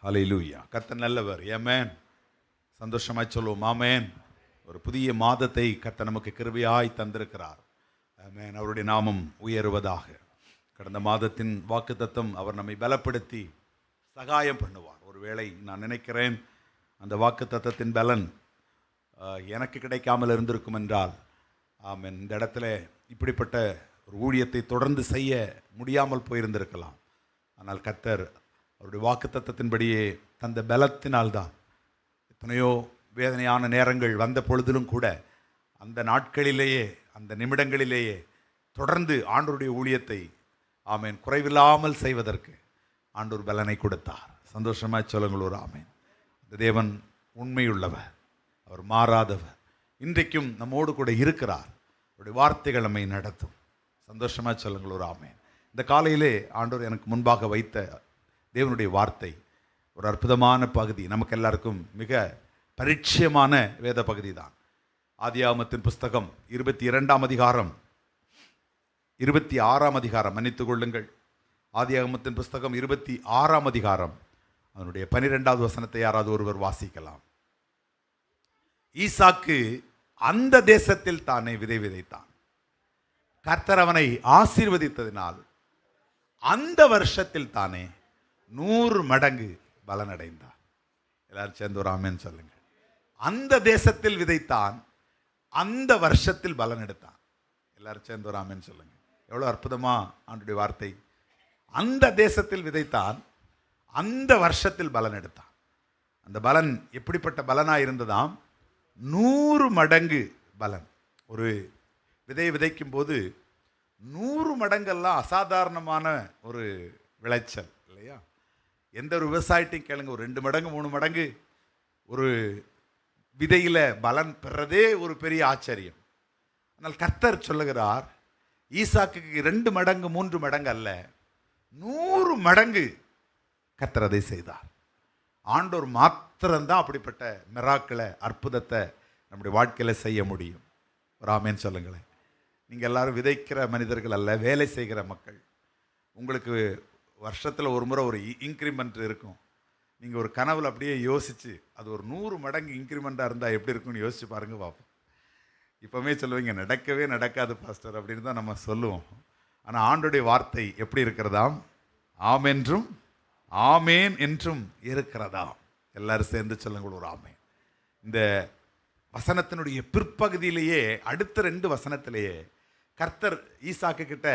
ஹல்லேலூயா. கர்த்தர் நல்லவர். ஆமென். சந்தோஷமாய் சொல்லுவோம் ஆமென். ஒரு புதிய மாதத்தை கர்த்தர் நமக்கு கிருபையாய் தந்திருக்கிறார். ஆமென். அவருடைய நாமம் உயருவதாக. கடந்த மாதத்தின் வாக்குத்தத்தம் அவர் நம்மை பலப்படுத்தி சகாயம் பண்ணுவார். ஒருவேளை நான் நினைக்கிறேன் அந்த வாக்குத்தத்தத்தின் பலன் எனக்கு கிடைக்காமல் இருந்திருக்கும் என்றால் ஆமென், இந்த இடத்துல இப்படிப்பட்ட ஒரு ஊழியத்தை தொடர்ந்து செய்ய முடியாமல் போயிருந்திருக்கலாம். ஆனால் கர்த்தர் அவருடைய வாக்குத்தத்தத்தின்படியே தந்த பலத்தினால்தான் எத்தனையோ வேதனையான நேரங்கள் வந்த பொழுதிலும் கூட அந்த நாட்களிலேயே அந்த நிமிடங்களிலேயே தொடர்ந்து ஆண்டவருடைய ஊழியத்தை ஆமென் குறைவில்லாமல் செய்வதற்கு ஆண்டவர் பலனை கொடுத்தார். சந்தோஷமாய் சொல்லுங்கள் ஒரு ஆமென். இந்த தேவன் உண்மையுள்ளவர், அவர் மாறாதவர், இன்றைக்கும் நம்மோடு கூட இருக்கிறார். அவருடைய வார்த்தைகள் நம்மை நடத்தும். சந்தோஷமாக சொல்லுங்கள் ஒரு ஆமென். இந்த காலையிலே ஆண்டவர் எனக்கு முன்பாக வைத்த தேவனுடைய வார்த்தை ஒரு அற்புதமான பகுதி, நமக்கு எல்லாருக்கும் மிக பரிச்சயமான வேத பகுதி தான். ஆதியாகமத்தின் புஸ்தகம் 22ஆம் அதிகாரம் 26ஆம் அதிகாரம், மன்னித்துக் கொள்ளுங்கள், ஆதியாகமத்தின் புஸ்தகம் 26ஆம் அதிகாரம் அதனுடைய 12வது வசனத்தை யாராவது ஒருவர் வாசிக்கலாம். ஈசாக்கு அந்த தேசத்தில் தானே விதை விதைத்தான். கர்த்தர் அவனை ஆசீர்வதித்ததினால் அந்த வருஷத்தில் தானே 100 மடங்கு பலனடைந்தார். எல்லாரும் சேர்ந்து ஒரு ஆமென் சொல்லுங்க. அந்த தேசத்தில் விதைத்தான், அந்த வருஷத்தில் பலன் எடுத்தான். எல்லாரும் சேர்ந்து ஒரு ஆமென் சொல்லுங்க. எவ்வளவு அற்புதமா ஆண்டுடைய வார்த்தை. அந்த தேசத்தில் விதைத்தான், அந்த வருஷத்தில் பலன் எடுத்தான். அந்த பலன் எப்படிப்பட்ட பலனாக இருந்ததாம்? 100 மடங்கு பலன். ஒரு விதை விதைக்கும் போது 100 மடங்கெல்லாம் அசாதாரணமான ஒரு விளைச்சல் இல்லையா? எந்த ஒரு விவசாயத்தையும் கேளுங்க, ஒரு 2 மடங்கு 3 மடங்கு ஒரு விதையில பலன் பெறதே ஒரு பெரிய ஆச்சரியம். ஆனால் கர்த்தர் சொல்லுகிறார், ஈசாக்கு 2 மடங்கு 3 மடங்கு அல்ல, 100 மடங்கு கர்த்தர் அதை செய்தார். ஆண்டவர் மாத்திரம்தான் அப்படிப்பட்ட மிராக்கிளை, அற்புதத்தை நம்முடைய வாழ்க்கையில் செய்ய முடியும். ஒரு ஆமென் சொல்லுங்களேன். நீங்கள் எல்லாரும் விதைக்கிற மனிதர்கள் அல்ல, வேலை செய்கிற மக்கள். உங்களுக்கு வருஷத்தில் ஒரு முறை ஒரு இன்க்ரிமெண்ட் இருக்கும். நீங்கள் ஒரு கனவுல அப்படியே யோசித்து அது ஒரு 100 மடங்கு இன்க்ரிமெண்ட்டாக இருந்தால் எப்படி இருக்குன்னு யோசிச்சு பாருங்க பார்ப்போம். இப்போவே சொல்லுவீங்க நடக்கவே நடக்காது பாஸ்டர் அப்படின்னு தான் நம்ம சொல்லுவோம். ஆனால் ஆண்டோடைய வார்த்தை எப்படி இருக்கிறதாம்? ஆமென்றும் ஆமேன் என்றும் இருக்கிறதாம். எல்லாரும் சேர்ந்து சொல்லுங்கள் ஒரு ஆமேன். இந்த வசனத்தினுடைய பிற்பகுதியிலேயே அடுத்த 2 வசனத்திலேயே கர்த்தர் ஈசாக்கு கிட்ட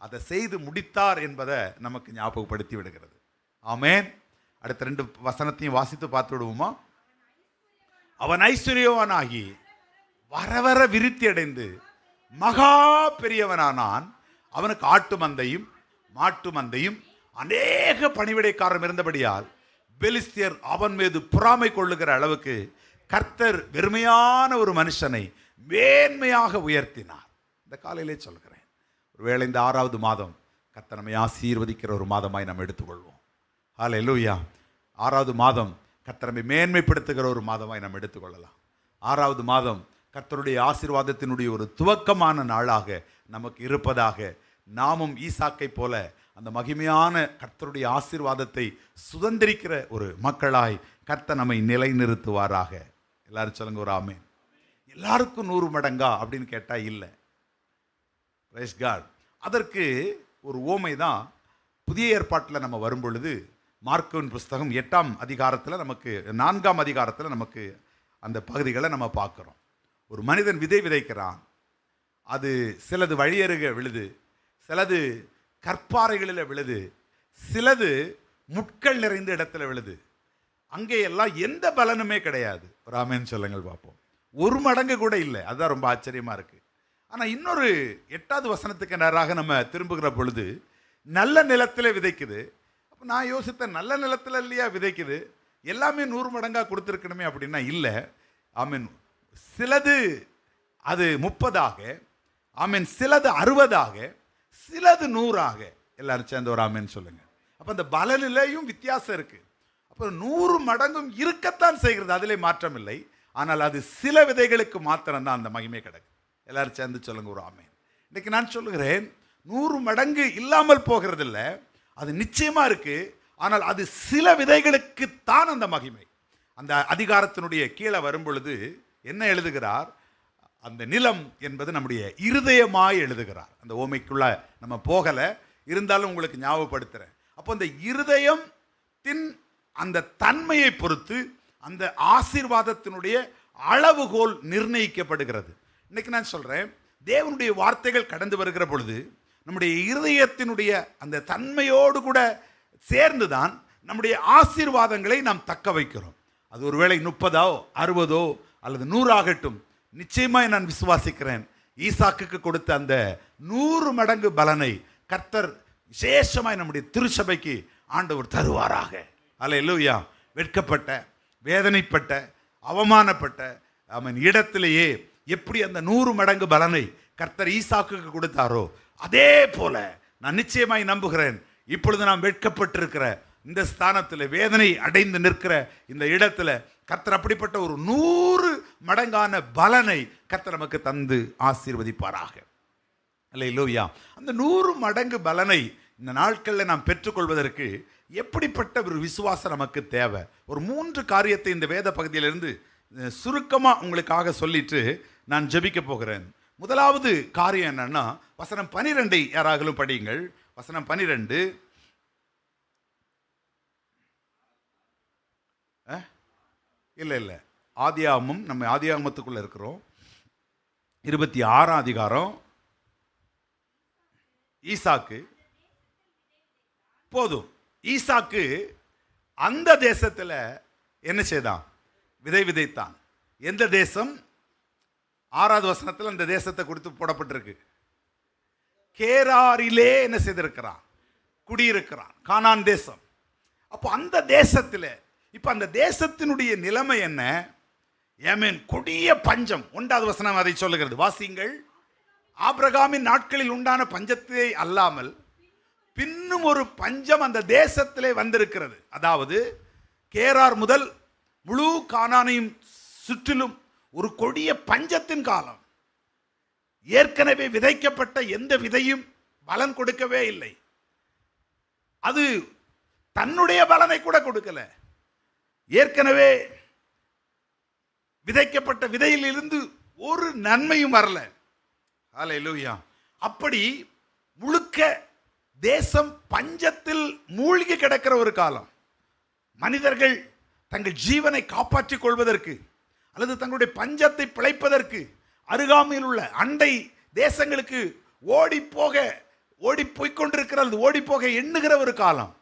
அதை செய்து முடித்தார் என்பதை நமக்கு ஞாபகப்படுத்தி விடுகிறது. ஆமேன். அடுத்த 2 வசனத்தையும் வாசித்து பார்த்து விடுவோமா? அவன் ஐஸ்வர்யவானாகி வர வர விருத்தி அடைந்து மகா பெரியவனானான். அவனுக்கு ஆட்டு மந்தையும் மாட்டு மந்தையும் அநேக பணிவிடைக்காரரும் இருந்தபடியால் பெலிஸ்தியர் அவன் மீது பொறாமை கொள்ளுகிற அளவுக்கு கர்த்தர் வெறுமையான ஒரு மனுஷனை மேன்மையாக உயர்த்தினார். இந்த காலையிலே சொல்கிறேன், ஒருவேளை இந்த 6வது மாதம் கர்த்தர் நம்மை ஆசீர்வதிக்கிற ஒரு மாதமாய் நம்ம எடுத்துக்கொள்வோம். ஹல்லேலூயா. 6வது மாதம் கர்த்தர் நம்மை மேன்மைப்படுத்துகிற ஒரு மாதமாய் நம்ம எடுத்துக்கொள்ளலாம். 6வது மாதம் கர்த்தருடைய ஆசீர்வாதத்தினுடைய ஒரு துவக்கமான நாளாக நமக்கு இருப்பதாக, நாமும் ஈசாக்கை போல அந்த மகிமையான கர்த்தருடைய ஆசீர்வாதத்தை சுதந்திரிக்கிற ஒரு மக்களாய் கர்த்தர் நம்மை நிலைநிறுத்துவாராக. எல்லாரும் சொல்லுங்க ஒரு ஆமென். எல்லாருக்கும் 100 மடங்கா அப்படின்னு கேட்டால் இல்லை. Praise God. அதற்கு ஒரு ஓமை தான் புதிய ஏற்பாட்டில் நம்ம வரும் பொழுது மார்க்குவின் புஸ்தகம் 8ஆம் அதிகாரத்தில் நமக்கு 4ஆம் அதிகாரத்தில் நமக்கு அந்த பகுதிகளை நம்ம பார்க்குறோம். ஒரு மனிதன் விதை விதைக்கிறான். அது சிலது வழியருக விழுது, சிலது கற்பாறைகளில் விழுது, சிலது முட்கள் நிறைந்த இடத்துல விழுது. அங்கே எல்லாம் எந்த பலனுமே கிடையாது. ஒரு ஆமென் சொல்லுங்கள் பார்ப்போம். 1 மடங்கு கூட இல்லை. அதுதான் ரொம்ப ஆச்சரியமா இருக்கு. ஆனால் இன்னொரு 8வது வசனத்துக்கு நேராக நம்ம திரும்புகிற பொழுது நல்ல நிலத்தில் விதைக்குது. அப்போ நான் யோசித்தேன், நல்ல நிலத்தில் இல்லையா விதைக்குது, எல்லாமே 100 மடங்காக கொடுத்துருக்கணுமே அப்படின்னா இல்லை. ஆமீன். சிலது அது 30ஆக, ஆமீன், சிலது 60ஆக, சிலது 100ஆக. எல்லாரும் சேர்ந்து ஒரு ஆமீன் சொல்லுங்க. அப்போ அந்த பலனிலையும் வித்தியாசம் இருக்கு. அப்போ 100 மடங்கும் இருக்கத்தான் செய்கிறது, அதிலே மாற்றம் இல்லை. ஆனால் அது சில விதைகளுக்கு மாத்திரம்தான் அந்த மகிமை கிடக்கு. எல்லாரும் சேர்ந்து சொல்லுங்க ஒரு ஆமீன். இன்னைக்கு நான் சொல்லுகிறேன், 100 மடங்கு இல்லாமல் போகிறது இல்லை, அது நிச்சயமா இருக்கு. ஆனால் அது சில விதைகளுக்குத்தான் அந்த மகிமை. அந்த அதிகாரத்தினுடைய கீழே வரும் பொழுது என்ன எழுதுகிறார்? அந்த நிலம் என்பது நம்முடைய இருதயமாய் எழுதுகிறார். அந்த ஓமைக்குள்ள நம்ம போகலை, இருந்தாலும் உங்களுக்கு ஞாபகப்படுத்துகிறேன். அப்போ அந்த இருதயத்தின் அந்த தன்மையை பொறுத்து அந்த ஆசீர்வாதத்தினுடைய அளவுகோல் நிர்ணயிக்கப்படுகிறது. இன்னைக்கு நான் சொல்றேன், தேவனுடைய வார்த்தைகள் கடந்து வருகிற பொழுது நம்முடைய இருதயத்தினுடைய அந்த தன்மையோடு கூட சேர்ந்துதான் நம்முடைய ஆசீர்வாதங்களை நாம் தக்க வைக்கிறோம். அது ஒருவேளை 30 60 அல்லது 100 ஆகட்டும், நிச்சயமாய் நான் விசுவாசிக்கிறேன், ஈசாக்குக்கு கொடுத்த அந்த 100 மடங்கு பலனை கர்த்தர் விசேஷமாய் நம்முடைய திருச்சபைக்கு ஆண்டவர் தருவாராக. அல்லேலூயா. வெட்கப்பட்ட, வேதனைப்பட்ட, அவமானப்பட்ட அவன் இடத்திலேயே எப்படி அந்த 100 மடங்கு பலனை கர்த்தர் ஈசாக்குக்கு கொடுத்தாரோ, அதே போல நான் நிச்சயமாய் நம்புகிறேன், இப்பொழுது நாம் வெட்கப்பட்டிருக்கிற இந்த ஸ்தானத்தில், வேதனை அடைந்து நிற்கிற இந்த இடத்துல கர்த்தர் அப்படிப்பட்ட ஒரு 100 மடங்கான பலனை கர்த்தர் நமக்கு தந்து ஆசீர்வதிப்பாராக. அல்லேலூயா. அந்த 100 மடங்கு பலனை இந்த நாட்களில் நாம் பெற்றுக்கொள்வதற்கு எப்படிப்பட்ட ஒரு விசுவாசம் நமக்கு தேவை? ஒரு 3 காரியத்தை இந்த வேத பகுதியிலிருந்து சுருக்கமாக உங்களுக்காக சொல்லிட்டு நான் ஜெபிக்க போகிறேன். முதலாவது காரியம் என்னன்னா, வசனம் 12 யாராகலும் படியுங்கள். வசனம் 12. இல்லை, ஆதியாகமம், நம்ம ஆதியாகமத்துக்குள்ள இருக்கிறோம். 26ஆம் அதிகாரம். ஈசாக்கு போதும். ஈசாக்கு அந்த தேசத்தில் என்ன செய்தான்? விதை விதைத்தான். எந்த தேசம்? 6வது வசனத்தில் அந்த தேசத்தை குறித்து போடப்பட்டிருக்கு. கேராரிலே என்ன செய்திருக்கிறான்? குடியிருக்கிறான். கானான் தேசம். அப்போ அந்த தேசத்தில் இப்ப அந்த தேசத்தினுடைய நிலைமை என்ன? ஏமேன், கொடிய பஞ்சம். 1வது வசனம் அதை சொல்லுகிறது. வாசிங்கள். ஆபிரகாமின் நாட்களில் உண்டான பஞ்சத்தை அல்லாமல் பின்னும் ஒரு பஞ்சம் அந்த தேசத்திலே வந்திருக்கிறது. அதாவது கேரார் முதல் முழு கானானையும் சுற்றிலும் ஒரு கொடிய பஞ்சத்தின் காலம். ஏற்கனவே விதைக்கப்பட்ட எந்த விதையும் பலன் கொடுக்கவே இல்லை. அது தன்னுடைய பலனை கூட கொடுக்கல. ஏற்கனவே விதைக்கப்பட்ட விதையில் இருந்து ஒரு நன்மையும் வரல. ஹல்லேலூயா. அப்படி முழுக்க தேசம் பஞ்சத்தில் மூழ்கி கிடக்கிற ஒரு காலம். மனிதர்கள் தங்கள் ஜீவனை காப்பாற்றிக் கொள்வதற்கு அல்லது தங்களுடைய பஞ்சத்தை பிழைப்பதற்கு அருகாமையில் உள்ள அண்டை தேசங்களுக்கு ஓடி போய்கொண்டிருக்கிற ஓடி போக எண்ணுகிற ஒரு காலம்.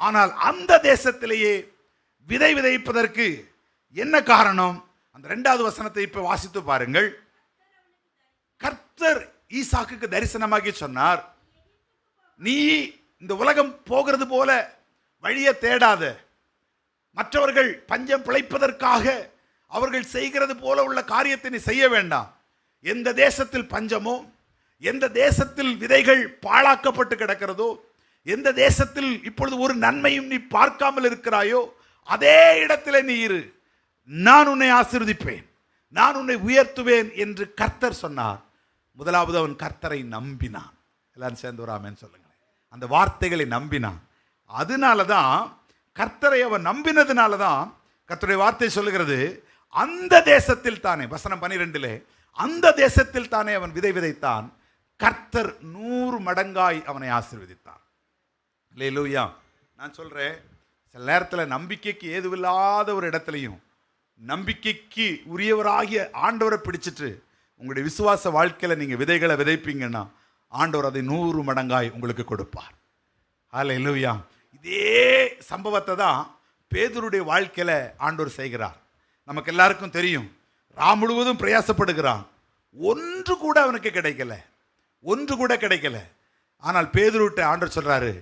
ஆனால் அந்த தேசத்திலேயே விதை விதைப்பதற்கு என்ன காரணம்? அந்த 2வது வசனத்தை இப்ப வாசித்து பாருங்கள். கர்த்தர் ஈசாக்குக்கு தரிசனமாகி சொன்னார், நீ இந்த உலகம் போகிறது போல வழியை தேடாத. மற்றவர்கள் பஞ்சம் பிழைப்பதற்காக அவர்கள் செய்கிறது போல உள்ள காரியத்தை நீ செய்ய வேண்டாம். எந்த தேசத்தில் பஞ்சமோ, எந்த தேசத்தில் விதைகள் பாழாக்கப்பட்டு கிடக்கிறதோ, எந்த தேசத்தில் இப்பொழுது ஒரு நன்மையும் நீ பார்க்காமல் இருக்கிறாயோ, அதே இடத்துல நீ இரு. நான் உன்னை ஆசீர்வதிப்பேன், நான் உன்னை உயர்த்துவேன் என்று கர்த்தர் சொன்னார். முதலாவது அவன் கர்த்தரை நம்பினான். எல்லாரும் சேர்ந்து ஒரு ஆமென் சொல்லுங்க. அந்த வார்த்தைகளை நம்பினான். அதனாலதான் கர்த்தரை அவன் நம்பினதுனாலதான் கர்த்தருடைய வார்த்தை சொல்லுகிறது, அந்த தேசத்தில் தானே, வசனம் 12, அந்த தேசத்தில் தானே அவன் விதை விதைத்தான். கர்த்தர் 100 மடங்காய் அவனை ஆசீர்வதித்தார். அல்லேலூயா. நான் சொல்றேன், சில நேரத்தில் நம்பிக்கைக்கு ஏதுவில்லாத ஒரு இடத்துலையும் நம்பிக்கைக்கு உரியவராகிய ஆண்டவரை பிடிச்சிட்டு உங்களுடைய விசுவாச வாழ்க்கையில் நீங்கள் விதைகளை விதைப்பீங்கன்னா ஆண்டவர் அதை 100 மடங்காய் உங்களுக்கு கொடுப்பார். அல்லேலூயா. இதே சம்பவத்தை தான் பேதுருடைய வாழ்க்கையில் ஆண்டவர் செய்கிறார். நமக்கு எல்லாருக்கும் தெரியும். முழுவதும் பிரயாசப்படுகிறான், ஒன்று கூட அவனுக்கு கிடைக்கல. ஆனால் பேதுருட்ட ஆண்டவர் சொல்றாரு,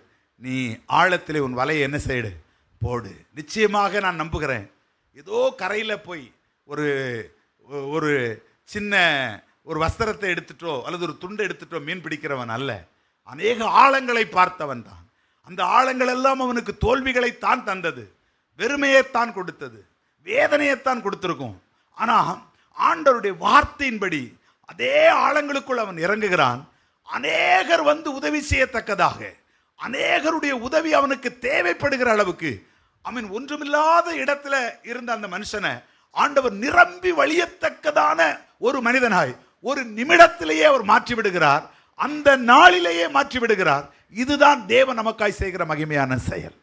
நீ ஆழத்திலே உன் வலையை என்ன செய்டு? போடு. நிச்சயமாக நான் நம்புகிறேன், ஏதோ கரையில் போய் ஒரு சின்ன ஒரு வஸ்திரத்தை எடுத்துட்டோ அல்லது ஒரு துண்டை எடுத்துட்டோ மீன் பிடிக்கிறவன் அல்ல. அநேக ஆழங்களை பார்த்தவன் தான். அந்த ஆழங்கள் எல்லாம் அவனுக்கு தோல்விகளைத்தான் தந்தது, வெறுமையைத்தான் கொடுத்தது, வேதனையைத்தான் கொடுத்திருக்கும். ஆனால் ஆண்டவருடைய வார்த்தையின்படி அதே ஆழங்களுக்குள் அவன் இறங்குகிறான். அநேகர் வந்து உதவி செய்யத்தக்கதாக, அநேகருடைய உதவி அவனுக்கு தேவைப்படுகிற அளவுக்கு ஒன்றுமில்லாத இடத்துல இருந்த அந்த மனுஷனை ஆண்டவர் நிரம்பி வழியத்தக்கதான ஒரு மனிதனாய் ஒரு நிமிடத்திலேயே அவர் மாற்றி விடுகிறார். அந்த நாளிலேயே மாற்றி விடுகிறார். இதுதான் தேவன் நமக்காய் செய்கிற மகிமையான செயல்.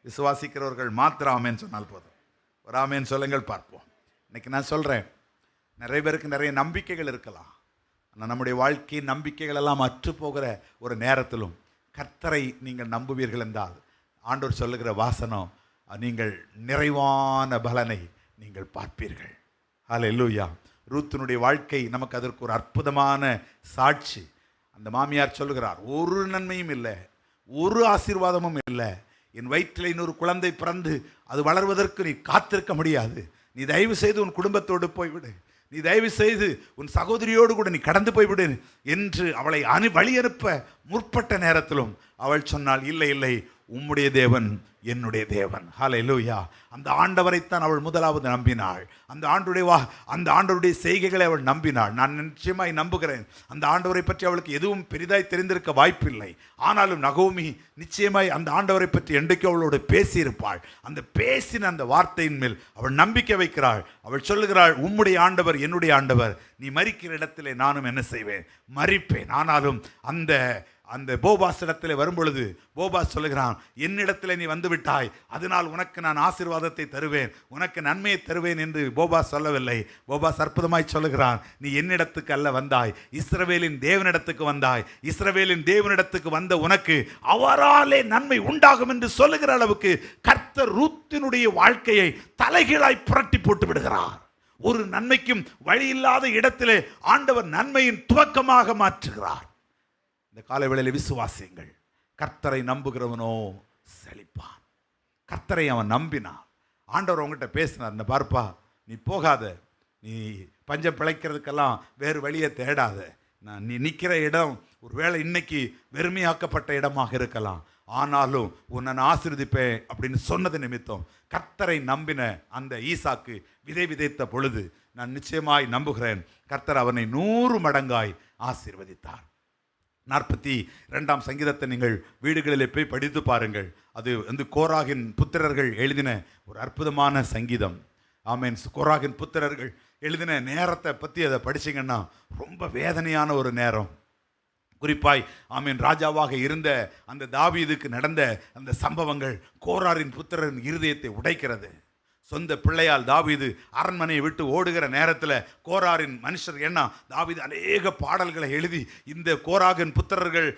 விசுவாசிக்கிறவர்கள் மாத்திரம் ஆமென் சொன்னால் போதும். ஒரு ஆமென் சொல்லுங்கள் பார்ப்போம். இன்னைக்கு நான் சொல்றேன், நிறைய பேருக்கு நிறைய நம்பிக்கைகள் இருக்கலாம். ஆனால் நம்முடைய வாழ்க்கையின் நம்பிக்கைகள் எல்லாம் அற்று போகிற ஒரு நேரத்திலும் கர்த்தரை நீங்கள் நம்புவீர்கள் என்றால் ஆண்டவர் சொல்லுகிற வாசனம், நீங்கள் நிறைவான பலனை நீங்கள் பார்ப்பீர்கள். ஹல்லேலூயா. ரூத்தினுடைய வாழ்க்கை நமக்கு அதற்கு ஒரு அற்புதமான சாட்சி. அந்த மாமியார் சொல்லுகிறார், ஒரு நன்மையும் இல்லை, ஒரு ஆசீர்வாதமும் இல்லை. என் வயிற்றில் இன்னொரு குழந்தை பிறந்து அது வளர்வதற்கு நீ காத்திருக்க முடியாது. நீ தயவு செய்து உன் குடும்பத்தோடு போய்விடு, நீ தயவு செய்து உன் சகோதரியோடு கூட நீ கடந்து போய்விடு என்று அவளை வழி அனுப்ப முற்பட்ட நேரத்திலும் அவள் சொன்னாள், இல்லை இல்லை, உம்முடைய தேவன் என்னுடைய தேவன். ஹல்லேலூயா. அந்த ஆண்டவரைத்தான் அவள் முதலாவது நம்பினாள். அந்த ஆண்டவருடைய செய்கைகளை அவள் நம்பினாள். நான் நிச்சயமாய் நம்புகிறேன், அந்த ஆண்டவரை பற்றி அவளுக்கு எதுவும் பெரிதாய் தெரிந்திருக்க வாய்ப்பில்லை. ஆனாலும் நகோமி நிச்சயமாய் அந்த ஆண்டவரை பற்றி என்றைக்கு அவளோடு பேசியிருப்பாள். அந்த பேசின அந்த வார்த்தையின் மேல் அவள் நம்பிக்கை வைக்கிறாள். அவள் சொல்லுகிறாள், உம்முடைய ஆண்டவர் என்னுடைய ஆண்டவர், நீ மரிக்கிற இடத்திலே நானும் என்ன செய்வேன், மரிப்பேன். ஆனாலும் அந்த போபாஸ் இடத்துல வரும்பொழுது போபாஸ் சொல்லுகிறான், என்னிடத்தில் நீ வந்து விட்டாய், அதனால் உனக்கு நான் ஆசீர்வாதத்தை தருவேன், உனக்கு நன்மையை தருவேன் என்று போபாஸ் சொல்லவில்லை. போபாஸ் அற்புதமாய் சொல்லுகிறான், நீ என்னிடத்துக்கு அல்ல வந்தாய், இஸ்ரவேலின் தேவனிடத்துக்கு வந்தாய். இஸ்ரவேலின் தேவனிடத்துக்கு வந்த உனக்கு அவராலே நன்மை உண்டாகும் என்று சொல்லுகிற அளவுக்கு கர்த்தர் ரூத்தினுடைய வாழ்க்கையை தலைகீழாய் புரட்டி போட்டு விடுகிறார். ஒரு நன்மைக்கும் வழி இல்லாத இடத்திலே ஆண்டவர் நன்மையின் துவக்கமாக மாற்றுகிறார். இந்த காலை வேளையில் விசுவாசியுங்கள், கர்த்தரை நம்புகிறவனோ செழிப்பான். கர்த்தரை அவன் நம்பினான். ஆண்டவர் அவங்ககிட்ட பேசினார், இந்த பார்ப்பா, நீ போகாத, நீ பஞ்சம் பிழைக்கிறதுக்கெல்லாம் வேறு வழியை தேடாத. நீ நிற்கிற இடம் ஒருவேளை இன்னைக்கு வெறுமையாக்கப்பட்ட இடமாக இருக்கலாம், ஆனாலும் உன்னை நான் ஆசீர்வதிப்பேன் அப்படின்னு சொன்னது நிமித்தம் கர்த்தரை நம்பின அந்த ஈசாக்கு விதை விதைத்த பொழுது நான் நிச்சயமாய் நம்புகிறேன், கர்த்தர் அவனை 100 மடங்காய் ஆசீர்வதித்தார். 42ஆம் சங்கீதத்தை நீங்கள் வீடுகளிலே போய் படித்து பாருங்கள். அது கோராகின் புத்திரர்கள் எழுதின ஒரு அற்புதமான சங்கீதம். ஆமென். கோராகின் புத்திரர்கள் எழுதின நேரத்தை பற்றி அதை படிச்சிங்கன்னா ரொம்ப வேதனையான ஒரு நேரம். குறிப்பாய் ராஜாவாக இருந்த அந்த தாவீதுக்கு நடந்த அந்த சம்பவங்கள் கோராரின் புத்திரரின் இருதயத்தை உடைக்கிறது. சொந்த பிள்ளையால் தாவீது அரண்மனையை விட்டு ஓடுகிற நேரத்தில் கோராரின் மனுஷர் என்ன, தாவீது அநேக பாடல்களை எழுதி இந்த கோராகின் புத்திரர்கள்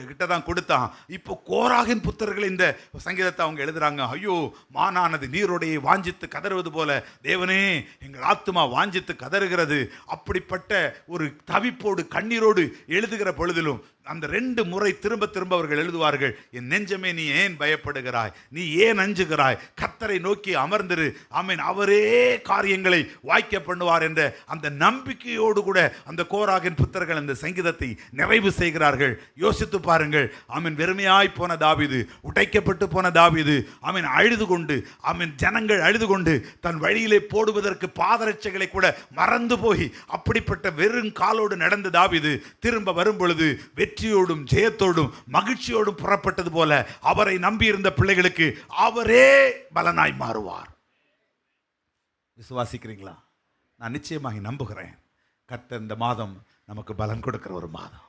கிட்ட தான் கொடுத்தான். இப்போ கோராகின் புத்திரர்கள் இந்த சங்கீதத்தை அவங்க எழுதுறாங்க. ஐயோ, மானானது நீரோடையை வாஞ்சித்து கதறுவது போல தேவனே எங்கள் ஆத்துமா வாஞ்சித்து கதறுகிறது. அப்படிப்பட்ட ஒரு தவிப்போடு கண்ணீரோடு எழுதுகிற பொழுதிலும் அந்த 2 முறை திரும்ப திரும்ப அவர்கள் எழுதுவார்கள், என் நெஞ்சமே நீ ஏன் பயப்படுகிறாய், நீ ஏன் அஞ்சுகிறாய், கர்த்தரை நோக்கி அமர்ந்திரு, ஆமென், அவரே காரியங்களை வாய்க்க பண்ணுவார் என்ற அந்த நம்பிக்கையோடு கூட அந்த கோராகின் புத்திரர்கள் அந்த சங்கீதத்தை நிறைவு செய்கிறார்கள். யோசித்து பாருங்கள். ஆமென். வெறுமையாய் போன தாவீது, உடைக்கப்பட்டு போன தாவீது, ஆமென், அழுது கொண்டு, ஆமென், ஜனங்கள் அழுது கொண்டு தன் வழியிலே போடுவதற்கு பாதரட்சைகளை கூட மறந்து போய் அப்படிப்பட்ட வெறும் காலோடு நடந்த தாவீது திரும்ப வரும் பொழுது வெற்றியோடும் ஜெயத்தோடும் மகிழ்ச்சியோடும் புறப்பட்டது போல அவரை நம்பியிருந்த பிள்ளைகளுக்கு அவரே பலனாய் மாறுவார். விசுவாசிக்கிறீங்களா? நான் நிச்சயமாக நம்புகிறேன். கர்த்தர் இந்த மாதம் நமக்கு பலன் கொடுக்கிற ஒரு மாதம்.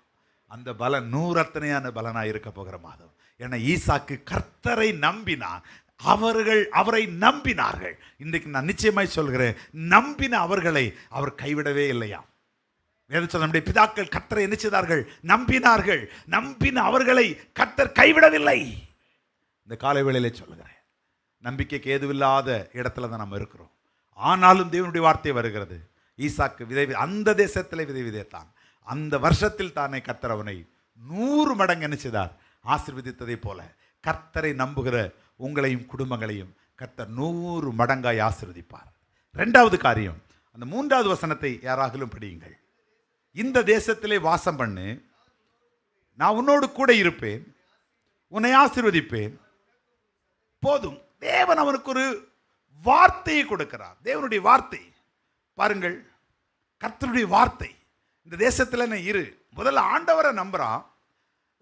அந்த பலன் 100 பலனாய் இருக்க போகிற மாதம். ஏன்னா ஈசாக்கு கர்த்தரை நம்பினான், அவரை நம்பினார்கள். இன்றைக்கு நான் நிச்சயமாய் சொல்கிறேன், நம்பின அவர்களை அவர் கைவிடவே இல்லையா. நம்முடைய பிதாக்கள் கர்த்தரை என்ன செய்தார்கள்? நம்பினார்கள். நம்பின அவர்களை கர்த்தர் கைவிடவில்லை. இந்த காலை வேளையிலே சொல்லுகிறேன், நம்பிக்கைக்கு ஏதுவில்லாத இடத்துல தான் நம்ம இருக்கிறோம். ஆனாலும் தேவனுடைய வார்த்தை வருகிறது, ஈசாக்கு விதை அந்த தேசத்தில் விதை விதைத்தான், அந்த வருஷத்தில் தானே கர்த்தர் அவனை 100 மடங்கு என்ன செய்தார்? ஆசீர்வதித்ததை போல கர்த்தரை நம்புகிற உங்களையும் குடும்பங்களையும் கர்த்தர் 100 மடங்காய் ஆசீர்வதிப்பார். 2வது காரியம், அந்த 3வது வசனத்தை யாராகிலும் படியுங்கள். இந்த தேசத்திலே வாசம் பண்ணு, நான் உன்னோடு கூட இருப்பேன், உன்னை ஆசீர்வதிப்பேன். போதும். தேவன் அவனுக்கு ஒரு வார்த்தையை கொடுக்கிறார். தேவனுடைய வார்த்தை பாருங்கள், கர்த்தருடைய வார்த்தை. இந்த தேசத்தில் இரு. முதல்ல ஆண்டவரை நம்புறான்,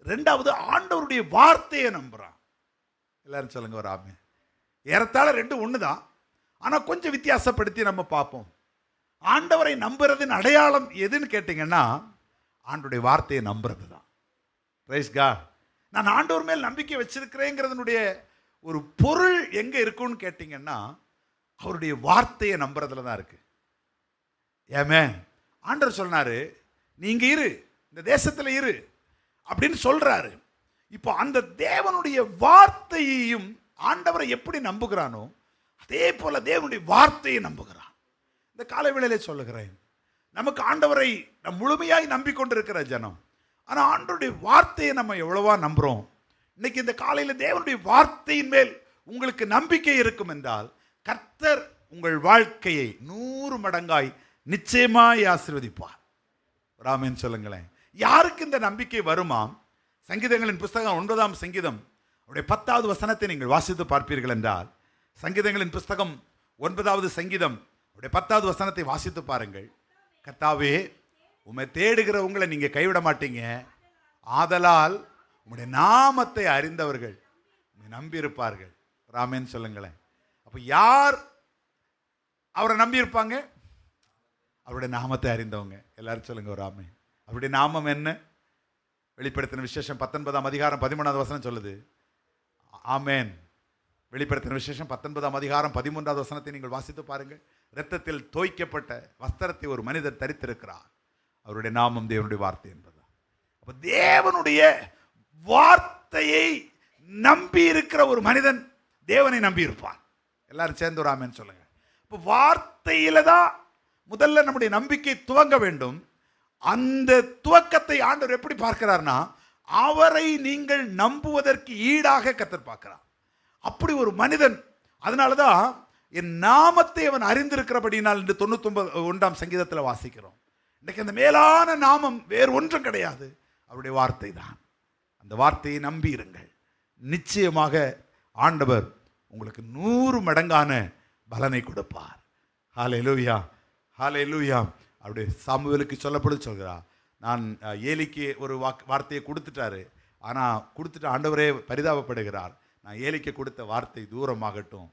ரெண்டாவது ஆண்டவருடைய வார்த்தையை நம்புறான். எல்லாரும் சொல்லுங்க ஒரு ஆமென். ஏறத்தாழ ரெண்டும் ஒண்ணுதான், ஆனா கொஞ்சம் வித்தியாசப்படுத்தி நம்ம பார்ப்போம். ஆண்டவரை நம்புறதின் அடையாளம் எதுன்னு கேட்டீங்கன்னா ஆண்டவருடைய வார்த்தையை நம்புறது தான். Praise God. நான் ஆண்டவர் மேல் நம்பிக்கை வச்சிருக்கிறேங்கிறதுனுடைய ஒரு பொருள் எங்க இருக்குன்னு கேட்டீங்கன்னா அவருடைய வார்த்தையை நம்புறதுல தான் இருக்கு. ஏமே ஆண்டவர் சொன்னாரு, நீங்க இரு, இந்த தேசத்துல இரு அப்படின்னு சொல்றாரு. இப்போ அந்த தேவனுடைய வார்த்தையையும் ஆண்டவரை எப்படி நம்புகிறானோ அதே போல தேவனுடைய வார்த்தையை நம்புகிறான். இந்த காலவேளையிலே சொல்லுகிறேன், நமக்கு ஆண்டவரை நம் முழுமையாய் நம்பிக்கொண்டிருக்கிற ஜனம், ஆனா ஆண்டவருடைய வார்த்தையை நம்ம எவ்வளவா நம்புறோம்? இன்னைக்கு இந்த காலையில தேவனுடைய வார்த்தையின் மேல் உங்களுக்கு நம்பிக்கை இருக்கும் என்றால் கர்த்தர் உங்கள் வாழ்க்கையை 100 மடங்காய் நிச்சயமாய் ஆசீர்வதிப்பார். ராமன் சொல்லுங்களேன். யாருக்கு இந்த நம்பிக்கை வருமாம்? சங்கீதங்களின் புஸ்தகம் 9ஆம் சங்கீதம் அவருடைய 10வது வசனத்தை நீங்கள் வாசித்து பார்ப்பீர்கள் என்றால், சங்கீதங்களின் புஸ்தகம் 9வது சங்கீதம் அவருடைய 10வது வசனத்தை வாசித்து பாருங்கள். கர்த்தாவே, உம்மை தேடுகிற உங்களை நீங்க கைவிட மாட்டீங்க, ஆதலால் உம்முடைய நாமத்தை அறிந்தவர்கள் உம்மை நம்பி இருப்பார்கள். ராமன் சொல்லுங்களேன். அப்ப யார் அவரை நம்பி இருப்பாங்க? அவருடைய நாமத்தை அறிந்தவங்க. எல்லாரும் சொல்லுங்க ஒரு ஆமென். அவருடைய நாமம் என்ன? வெளிப்படுத்தின விசேஷம் 19ஆம் அதிகாரம் 13வது வசனம் சொல்லுது. ஆமென். வெளிப்படுத்தின விசேஷம் 19ஆம் அதிகாரம் 13வது வசனத்தை நீங்கள் வாசித்து பாருங்கள். இரத்தத்தில் தோய்க்கப்பட்ட வஸ்திரத்தை ஒரு மனிதர் தரித்திருக்கிறார். அவருடைய நாமம் தேவனுடைய வார்த்தை என்பது. அப்ப தேவனுடைய வார்த்தையை நம்பி இருக்கிற ஒரு மனிதன் தேவனை நம்பி இருப்பான். எல்லாரும் சேர்ந்து ஒரு ஆமென் சொல்லுங்க. இப்போ வார்த்தையில தான் முதல்ல நம்முடைய நம்பிக்கை துவங்க வேண்டும். அந்த துவக்கத்தை ஆண்டவர் எப்படி பார்க்கிறார்னா, அவரை நீங்கள் நம்புவதற்கு ஈடாக கர்த்தர் பார்க்கிறார். அப்படி ஒரு மனிதன், அதனாலதான் என் நாமத்தை அவன் அறிந்திருக்கிறபடினால் என்று 99ஆம் சங்கீதத்தில் வாசிக்கிறோம். இன்னைக்கு அந்த மேலான நாமம் வேறு ஒன்றும் கிடையாது, அவருடைய வார்த்தை தான். அந்த வார்த்தையை நம்பி இருங்கள். நிச்சயமாக ஆண்டவர் உங்களுக்கு 100 மடங்கான பலனை கொடுப்பார். ஹல்லேலூயா, ஹல்லேலூயா. அப்படி சாமுவேலுக்கு சொல்லப்படும் சொல்கிறார், நான் ஏலிக்கு ஒரு வார்த்தையை கொடுத்துட்டாரு, ஆனால் கொடுத்துட்டு ஆண்டவரே பரிதாபப்படுகிறார், நான் ஏலிக்கு கொடுத்த வார்த்தை தூரமாகட்டும்.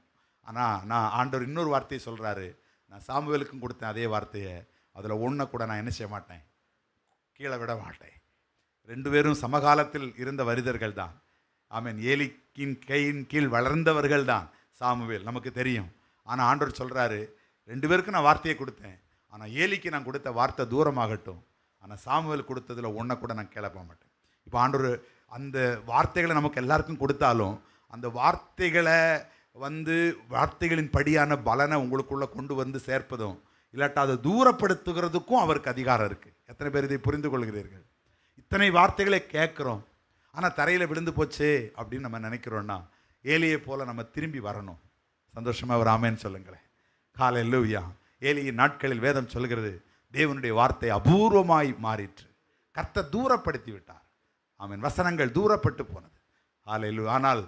ஆனால் நான் ஆண்டவர் இன்னொரு வார்த்தையை சொல்கிறாரு, நான் சாமுவேலுக்கும் கொடுத்தேன் அதே வார்த்தையை, அதில் ஒன்றை கூட நான் என்ன செய்ய மாட்டேன், கீழே விட மாட்டேன். 2 பேரும் சமகாலத்தில் இருந்த வரிதர்கள் தான். ஆமென். ஏலிக்கின் கையின் கீழ் வளர்ந்தவர்கள் தான் சாமுவேல், நமக்கு தெரியும். ஆனால் ஆண்டவர் சொல்கிறாரு, 2 பேருக்கும் நான் வார்த்தையை கொடுத்தேன், ஆனால் ஏலிக்கு நான் கொடுத்த வார்த்தை தூரமாகட்டும், ஆனால் சாமுவேல் கொடுத்ததில் ஒன்றை கூட நான் கிளப்ப மாட்டேன். இப்போ ஆண்டவர் அந்த வார்த்தைகளை நமக்கு எல்லாருக்கும் கொடுத்தாலும் அந்த வார்த்தைகளை வார்த்தைகளின் படியான பலனை உங்களுக்குள்ளே கொண்டு வந்து சேர்ப்பதும் இல்லாட்டா அதை தூரப்படுத்துகிறதுக்கும் அவருக்கு அதிகாரம் இருக்குது. எத்தனை பேர் இதை புரிந்து கொள்கிறீர்கள்? இத்தனை வார்த்தைகளை கேட்குறோம், ஆனால் தரையில் விழுந்து போச்சே அப்படின்னு நம்ம நினைக்கிறோன்னா ஏலியை போல் நம்ம திரும்பி வரணும். சந்தோஷமாக ஒரு ஆமென் சொல்லுங்களேன். ஹல்லேலூயா. ஏலியின் நாட்களில் வேதம் சொல்கிறது, தேவனுடைய வார்த்தை அபூர்வமாய் மாறிற்று, கர்த்தர் தூரப்படுத்தி விட்டார். ஆமென். வசனங்கள் தூரப்பட்டு போனது. ஹல்லேலூயா. ஆனால்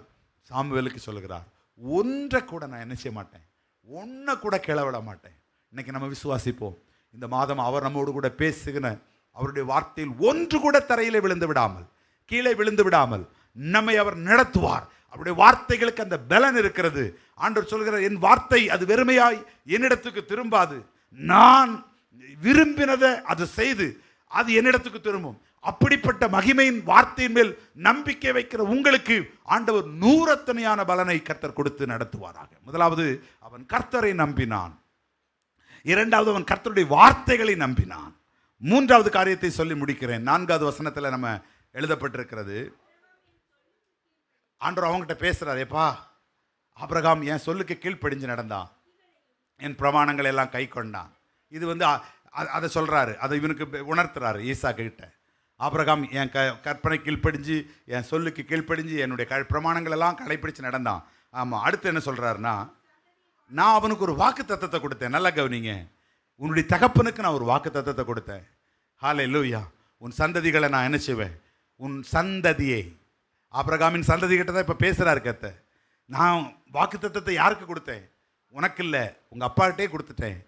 சாமுவேலுக்கு சொல்லுகிறார், ஒன்றை கூட நான் என்ன செய்ய மாட்டேன், ஒன்றை கூட கிளவிட மாட்டேன். இன்னைக்கு நம்ம விசுவாசிப்போம், இந்த மாதம் அவர் நம்மோடு கூட பேசுகிற அவருடைய வார்த்தையில் ஒன்று கூட தரையில் விழுந்து விடாமல், கீழே விழுந்து விடாமல் நம்மை அவர் நடத்துவார். அவருடைய வார்த்தைகளுக்கு அந்த பலன் இருக்கிறது. ஆண்டவர் சொல்கிறார், என் வார்த்தை அது வெறுமையாய் என்னிடத்துக்கு திரும்பாது, நான் விரும்பினதை அது செய்து அது என்னிடத்துக்கு திரும்பும். அப்படிப்பட்ட மகிமையின் வார்த்தையின் மேல் நம்பிக்கை வைக்கிற உங்களுக்கு ஆண்டவர் 100 பலனை கர்த்தர் கொடுத்து நடத்துவாராக. முதலாவது, அவன் கர்த்தரை நம்பினான். இரண்டாவது, அவன் கர்த்தருடைய வார்த்தைகளை நம்பினான். மூன்றாவது காரியத்தை சொல்லி முடிக்கிறேன். 4வது வசனத்தில் நம்ம எழுதப்பட்டிருக்கிறது, ஆண்டவர் அவங்ககிட்ட பேசுறாரு, ஏப்பா ஆபிரகாம் என் சொல்லுக்கு கீழ்ப்படிஞ்சு நடந்தான், என் பிரமாணங்களை எல்லாம் கை கொண்டான். இது அதை சொல்றாரு, அதை இவனுக்கு உணர்த்துறாரு ஈசா கிட்ட. ஆபிரகாம் என் கற்பனை கீழ்ப்படிஞ்சு, என் சொல்லுக்கு கீழ்ப்படிஞ்சு, என்னுடைய பிரமாணங்கள் எல்லாம் கடைப்பிடிச்சு நடந்தான். ஆமாம். அடுத்து என்ன சொல்றாருன்னா, நான் அவனுக்கு ஒரு வாக்கு தத்தத்தை கொடுத்தேன். நல்லா கவனிங்க, உன்னுடைய தகப்பனுக்கு நான் ஒரு வாக்கு தத்தத்தை கொடுத்தேன். ஹல்லேலூயா. உன் சந்ததிகளை நான் என்ன செய்வேன், உன் சந்ததியை, ஆபிரகாமின் சந்ததி கிட்ட தான் இப்போ பேசுகிறாரு கர்த்தர். நான் வாக்கு தத்தத்தை யாருக்கு கொடுத்தேன்? உனக்கு இல்லை, உங்கள் அப்பாகிட்டே கொடுத்துட்டேன்.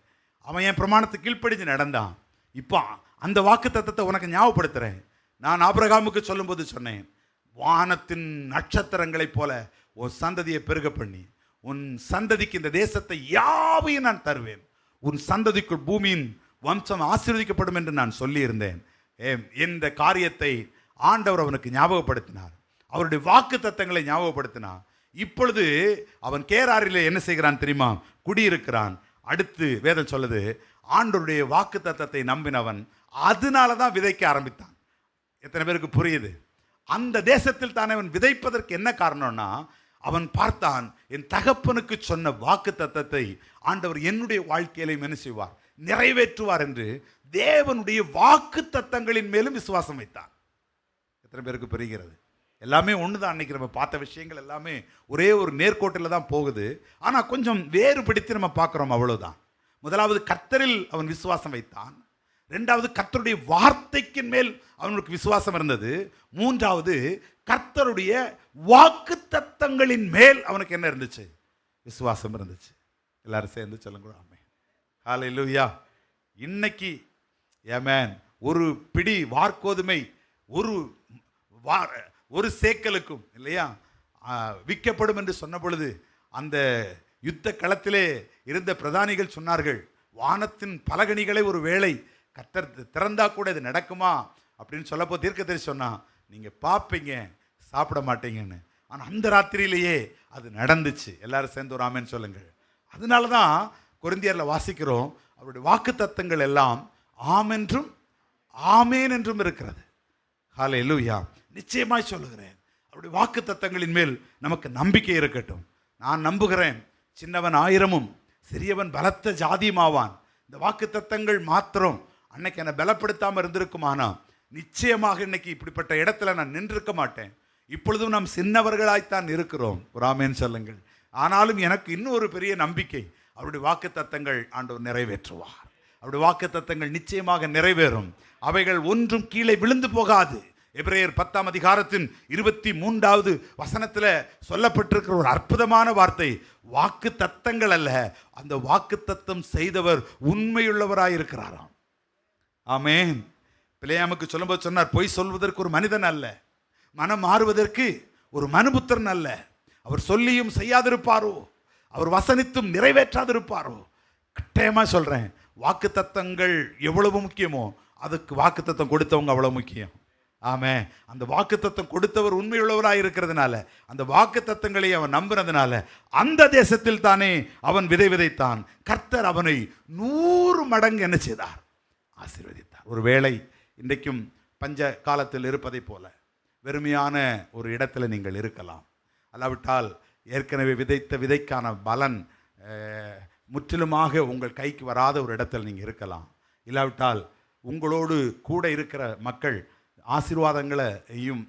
அவன் என் பிரமாணத்துக்கு கீழ்ப்படிஞ்சு நடந்தான். இப்போ அந்த வாக்கு தத்தத்தை உனக்கு ஞாபகப்படுத்துகிறேன். நான் ஆபிரகாமுக்கு சொல்லும்போது சொன்னேன், வானத்தின் நட்சத்திரங்களைப் போல உன் சந்ததியை பெருக பண்ணி உன் சந்ததிக்கு இந்த தேசத்தை யாவையும் நான் தருவேன், உன் சந்ததிக்குள் பூமியின் வம்சம் ஆசீர்வதிக்கப்படும் என்று நான் சொல்லியிருந்தேன். இந்த காரியத்தை ஆண்டவர் அவனுக்கு ஞாபகப்படுத்தினார். அவருடைய வாக்கு தத்தங்களை ஞாபகப்படுத்தினார். இப்பொழுது அவன் கேராரிலே என்ன செய்கிறான் தெரியுமா? குடியிருக்கிறான். அடுத்து வேதம் சொல்லுது, ஆண்டவருடைய வாக்கு தத்தத்தை நம்பினவன் அதனால தான் விதைக்க ஆரம்பித்தான். எத்தனை பேருக்கு புரியுது? அந்த தேசத்தில் தானே அவன் விதைப்பதற்கு என்ன காரணம்னா, அவன் பார்த்தான், என் தகப்பனுக்கு சொன்ன வாக்கு தத்தத்தை ஆண்டவர் என்னுடைய வாழ்க்கையிலையும் என்ன செய்வார், நிறைவேற்றுவார் என்று தேவனுடைய வாக்கு தத்தங்களின் மேலும் விசுவாசம் வைத்தான். எத்தனை பேருக்கு புரிகிறது? எல்லாமே ஒன்று தான். அன்னைக்கு நம்ம பார்த்த விஷயங்கள் எல்லாமே ஒரே ஒரு நேர்கோட்டில் தான் போகுது. ஆனால் கொஞ்சம் வேறுபடுத்தி நம்ம பார்க்குறோம், அவ்வளோதான். முதலாவது கர்த்தரில் அவன் விசுவாசம் வைத்தான். ரெண்டாவது கர்த்தருடைய வார்த்தைக்கு மேல் அவனுக்கு விசுவாசம் இருந்தது. மூன்றாவது கர்த்தருடைய வாக்கு தத்தங்களின் மேல் அவனுக்கு என்ன இருந்துச்சு? விசுவாசம் இருந்துச்சு. எல்லாரும் சேர்ந்து சொல்லுங்க ஆமென். ஹல்லேலூயா. இன்னைக்கு ஆமென். ஒரு பிடி வார்கோதுமை ஒரு சேக்கலுக்கும் இல்லையா விற்கப்படும் என்று சொன்ன பொழுது அந்த யுத்த களத்திலே இருந்த பிரதானிகள் சொன்னார்கள், வானத்தின் பலகணிகளை ஒரு வேளை கர்த்தர் திறந்தா கூட இது நடக்குமா அப்படின்னு சொல்லப்போ தீர்க்கதரிசி சொன்னா, நீங்கள் பார்ப்பீங்க சாப்பிட மாட்டீங்கன்னு. ஆனால் அந்த ராத்திரியிலேயே அது நடந்துச்சு. எல்லாரும் சேர்ந்து ஒரு ஆமேன்னு சொல்லுங்கள். அதனால தான் கொரிந்தியரில் வாசிக்கிறோம், அவருடைய வாக்கு தத்தங்கள் எல்லாம் ஆமென்றும் ஆமேன் என்றும் இருக்கிறது. ஹல்லேலூயா. நிச்சயமாய் சொல்லுகிறேன், அவருடைய வாக்கு தத்தங்களின் மேல் நமக்கு நம்பிக்கை இருக்கட்டும். நான் நம்புகிறேன், சின்னவன் 1000 சிறியவன் பலத்த ஜாதியுமாவான். இந்த வாக்கு தத்தங்கள் மாத்திரம் அன்னைக்கு என்னை பலப்படுத்தாமல் இருந்திருக்குமானா நிச்சயமாக இன்னைக்கு இப்படிப்பட்ட இடத்துல நான் நின்றிருக்க மாட்டேன். இப்பொழுதும் நாம் சின்னவர்களாய்த்தான் இருக்கிறோம். ஒரு ஆமென் சொல்லுங்கள். ஆனாலும் எனக்கு இன்னும் ஒரு பெரிய நம்பிக்கை, அவருடைய வாக்கு தத்தங்கள் ஆண்டவர் நிறைவேற்றுவார். அவருடைய வாக்கு தத்தங்கள் நிச்சயமாக நிறைவேறும். அவைகள் ஒன்றும் கீழே விழுந்து போகாது. எபிரேயர் 10ஆம் அதிகாரத்தின் 23வது வசனத்தில் சொல்லப்பட்டிருக்கிற ஒரு அற்புதமான வார்த்தை, வாக்கு தத்தங்கள் அல்ல, அந்த வாக்கு தத்தம் செய்தவர் உண்மையுள்ளவராயிருக்கிறாராம். ஆமென். பிலேயாமுக்கு சொல்லும்போது சொன்னார், பொய் சொல்வதற்கு ஒரு மனிதன் அல்ல, மனம் மாறுவதற்கு ஒரு மனுபுத்திரன் அல்ல. அவர் சொல்லியும் செய்யாதிருப்பாரோ, அவர் வசனித்தும் நிறைவேற்றாதிருப்பாரோ. கட்டாயமா சொல்றேன், வாக்கு தத்தங்கள் எவ்வளவு முக்கியமோ அதுக்கு வாக்கு தத்தம் கொடுத்தவங்க அவ்வளவு முக்கியம். ஆமே. அந்த வாக்கு தத்தம் கொடுத்தவர் உண்மையுள்ளவராக இருக்கிறதுனால, அந்த வாக்கு தத்தங்களை அவன் நம்பினதுனால அந்த தேசத்தில் தானே அவன் விதைத்தான். கர்த்தர் அவனை 100 மடங்கு என்ன செய்தார்? ஆசீர்வதித்தார். ஒரு வேளை இன்றைக்கும் பஞ்ச காலத்தில் இருப்பதை போல வெறுமையான ஒரு இடத்துல நீங்கள் இருக்கலாம். அல்லாவிட்டால் ஏற்கனவே விதைத்த விதைக்கான பலன் முற்றிலுமாக உங்கள் கைக்கு வராத ஒரு இடத்தில் நீங்கள் இருக்கலாம். இல்லாவிட்டால் உங்களோடு கூட இருக்கிற மக்கள் ஆசீர்வாதங்களையும்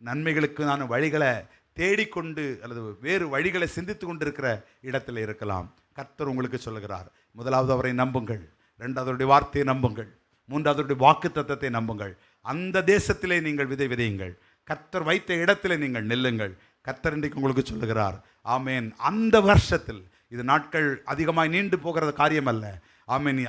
நன்மைகளுக்கான வழிகளை தேடிக்கொண்டு அல்லது வேறு வழிகளை சிந்தித்து கொண்டிருக்கிற இடத்துல இருக்கலாம். கர்த்தர் உங்களுக்கு சொல்லுகிறார், முதலாவது அவரை நம்புங்கள், ரெண்டாவது அவருடைய வார்த்தையை நம்புங்கள், மூன்றாவது அவருடைய வாக்கு தத்தத்தை நம்புங்கள். அந்த தேசத்திலே நீங்கள் விதையுங்கள், கர்த்தர் வைத்த இடத்திலே நீங்கள் நெல்லுங்கள். கர்த்தர் இன்றைக்கு உங்களுக்கு சொல்லுகிறார், ஆமேன். அந்த வருஷத்தில், இது நாட்கள் அதிகமாய் நீண்டு போகிற காரியம் அல்ல. ஆமேன்.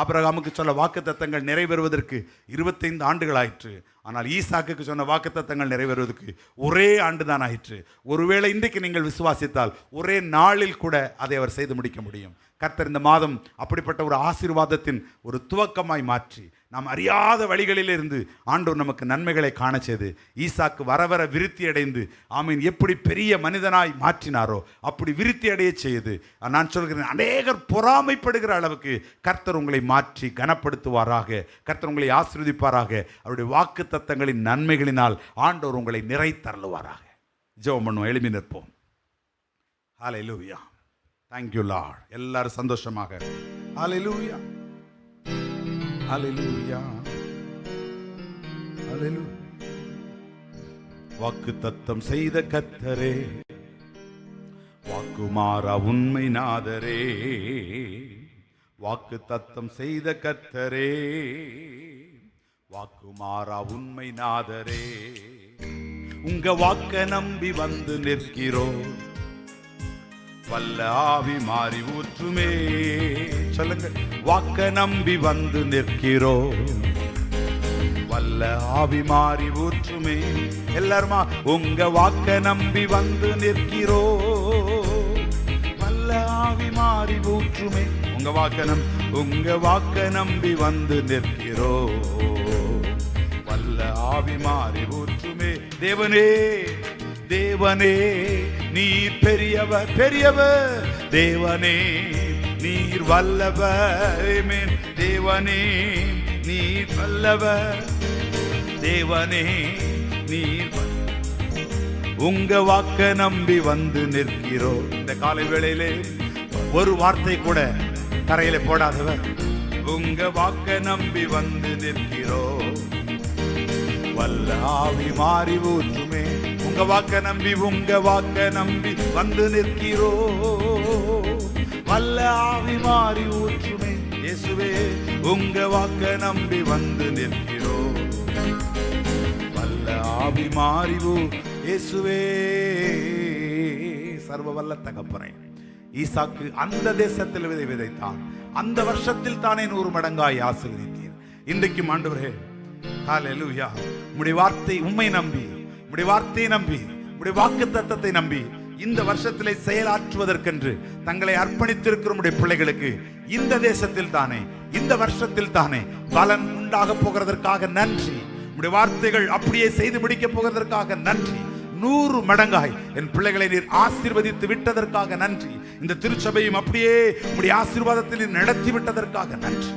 ஆபிரகாமுக்கு சொல்ல வாக்கு தத்தங்கள் நிறைவேறுவதற்கு 25 ஆண்டுகள் ஆயிற்று. ஆனால் ஈசாக்குக்கு சொன்ன வாக்கு தத்தங்கள் நிறைவேறுவதற்கு ஒரே ஆண்டு தான் ஆயிற்று. ஒருவேளை இன்றைக்கு நீங்கள் விசுவாசித்தால் ஒரே நாளில் கூட அதை அவர் செய்து முடிக்க முடியும். கர்த்தர் இந்த மாதம் அப்படிப்பட்ட ஒரு ஆசீர்வாதத்தின் ஒரு துவக்கமாய் மாற்றி நாம் அறியாத வழிகளிலிருந்து ஆண்டவர் நமக்கு நன்மைகளை காண செய்து ஈசாக்கு வர வர விருத்தி அடைந்து ஆமீன் எப்படி பெரிய மனிதனாய் மாற்றினாரோ அப்படி விருத்தி அடைய செய்து நான் சொல்கிறேன், அநேகர் பொறாமைப்படுகிற அளவுக்கு கர்த்தர் உங்களை மாற்றி கனப்படுத்துவாராக. கர்த்தர் உங்களை ஆசீர்வதிப்பாராக. அவருடைய வாக்கு தத்தங்களின் நன்மைகளினால் ஆண்டவர் உங்களை நிறைத்தருளுவாராக. ஜெபம் பண்ணுவோம், எழுப்பி நிற்போம். ஹல்லேலூயா. Thank you Lord. எல்லாரும் சந்தோஷமாக ஹல்லேலூயா ஹல்லேலூயா ஹல்லேலூயா. வாக்குத்தத்தம் செய்த கர்த்தரே, வாக்குமாறா உண்மை நாதரே, வாக்குத்தத்தம் செய்த கர்த்தரே, வாக்குமாறா உண்மை நாதரே, உங்க வாக்க நம்பி வந்து நிற்கிறோம், வல்ல ஆவி மாறி ஊற்றுமே. சொல்லுங்க, வாக்க நம்பி வந்து நிற்கிறோம், வல்ல வல்ல ஆவி மாறி ஊற்றுமே. எல்லாருமா உங்க வாக்க நம்பி வந்து நிற்கிறோ. வல்ல ஆவி மாறி ஊற்றுமே. உங்க வாக்க நம்பி வந்து நிற்கிறோ. வல்ல ஆவி மாறி ஊற்றுமே. தேவனே தேவனே நீர் பெரியவர் பெரியவர். தேவனே நீர் வல்லவர். தேவனே நீர் வல்லவர். தேவனே நீர் உங்க வாக்க நம்பி வந்து நிற்கிறோம். இந்த காலை வேளையிலே ஒரு வார்த்தை கூட தரையில போடாதவர். உங்க வாக்க நம்பி வந்து நிற்கிறோம். வல்ல ஆவி மாறி ஊற்றுமே. உங்க வாக்க நம்பி வந்து நிற்கிறோம். வல்ல ஆவி மாறி ஊற்றுமே. இயேசுவே உங்க வாக்க நம்பி வந்து நிற்கிறோம். வல்ல ஆவி மாறி இயேசுவே. சர்வ வல்ல தகப்பனே, ஈசாக்கு அந்த தேசத்தில் விதைத்தான். அந்த வருஷத்தில் தானே 100 மடங்காய் ஆசீர்வதித்தீர். இன்றைக்கும் ஆண்டவரே, ஹல்லேலூயா, உம்முடைய வார்த்தை உம்மை நம்பி, உம்முடைய வார்த்தையை நம்பி, உம்முடைய வாக்குத்தத்தத்தை நம்பி இந்த வருஷத்திலே செயலாற்றுவதற்கென்று தங்களை அர்ப்பணித்திருக்கிற உம்முடைய பிள்ளைகளுக்கு இந்த தேசத்தில் தானே, இந்த வருஷத்தில் தானே பலன் உண்டாக போகிறதற்காக நன்றி. உம்முடைய வார்த்தைகள் அப்படியே செய்து முடிக்க போகிறதற்காக நன்றி. 100 மடங்காய் என் பிள்ளைகளை நீர் ஆசீர்வதித்து விட்டதற்காக நன்றி. இந்த திருச்சபையும் அப்படியே உம்முடைய ஆசீர்வாதத்தில் நடத்தி விட்டதற்காக நன்றி.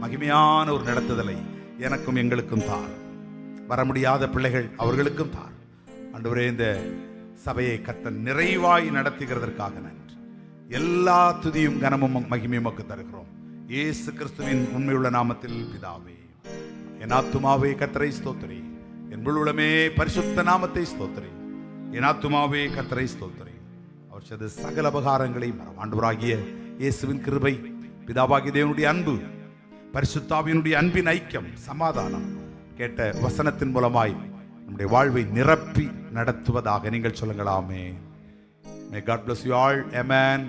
மகிமையான ஒரு நடத்துதலை எனக்கும் எங்களுக்கும் தார். வர முடியாத பிள்ளைகள் அவர்களுக்கும் தார். ஆண்டவரே, இந்த சபையை கர்த்தர் நிறைவாய் நடத்துகிறதற்காக நன்றி. எல்லா துதியும் கனமும் மகிமையும் உமக்கு தருகிறோம். இயேசு கிறிஸ்துவின் உண்மையுள்ள நாமத்தில் பிதாவே. என் ஆத்துமாவே கர்த்தரை ஸ்தோத்திரி. என் முழுவதுமே பரிசுத்த நாமத்தை ஸ்தோத்திரி. என் ஆத்துமாவே கர்த்தரை ஸ்தோத்திரி. அவர் செய்த சகல உபகாரங்களை ஆண்டவராகிய இயேசுவின் கிருபை, பிதாவாகிய தேவனுடைய அன்பு, பரிசுத்தாவினுடைய அன்பின் ஐக்கியம், சமாதானம் கேட்ட வசனத்தின் மூலமாய் நம்முடைய வாழ்வை நிரப்பி நடத்துவதாக நீங்கள் சொல்லுங்களாமே. May God bless you all. Amen.